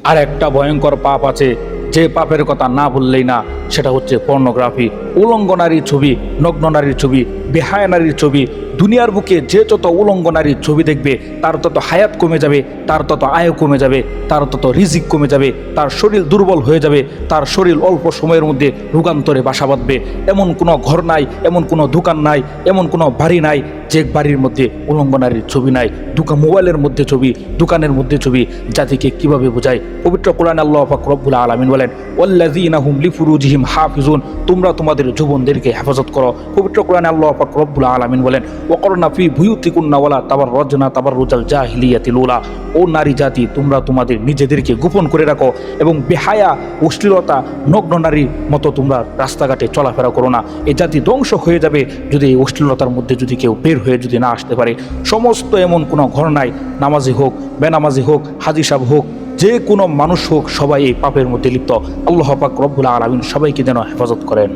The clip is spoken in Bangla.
আর একটা ভয়ঙ্কর পাপ আছে, যে পাপের কথা না বললেই না, সেটা হচ্ছে পর্নোগ্রাফি। উলঙ্গ নারীর ছবি, নগ্ন নারীর ছবি, বেহায়া নারীর ছবি। দুনিয়ার বুকে যে যত উলঙ্গ নারীর ছবি দেখবে, তার তত হায়াত কমে যাবে, তার তত আয় কমে যাবে, তার তত রিজিক কমে যাবে, তার শরীর দুর্বল হয়ে যাবে, তার শরীর অল্প সময়ের মধ্যে রোগান্তরে বাসা বাঁধবে। এমন কোনো ঘর নাই, এমন কোনো দোকান নাই, এমন কোনো বাড়ি নাই যে বাড়ির মধ্যে উলঙ্গ নারীর ছবি নাই। মোবাইলের মধ্যে ছবি, দোকানের মধ্যে ছবি। জাতিকে কিভাবে বোঝায়? পবিত্র কোরআনে আল্লাহ পাক রব্বুল আলামিন বলেন, ওয়াল্লাযীনা হুম লিফুরুজিহিম হাফিজুন, তোমরা তোমাদের যৌবনদেরকে হেফাজত করো। পবিত্র কোরআনে আল্লাহ পাক রব্বুল আলামিন বলেন, ওয়াকরনা ফি বুয়ুতিকুন্না ওয়ালা তাবাররাজনা তাবাররুজাল জাহিলিয়াতিল উলা, ও নারী জাতি, তোমরা তোমাদের নিজেদেরকে গোপন করে রাখো এবং বেহায়া, অশ্লীলতা, নগ্ন নারীর মতো তোমরা রাস্তাঘাটে চলাফেরা করো না। এই জাতি ধ্বংস হয়ে যাবে যদি এই অশ্লীলতার মধ্যে যদি কেউ বের হয়ে যদি না আসতে পারে। সমস্ত এমন কোনো ঘর নাই, নামাজি হোক, বেনামাজি হোক, হাজি সাহেব হোক, যে কোনো মানুষ হোক, সবাই এই পাপের মধ্যে লিপ্ত। আল্লাহ পাক রব্বুল আলামিন সবাইকে যেন হেফাজত করেন।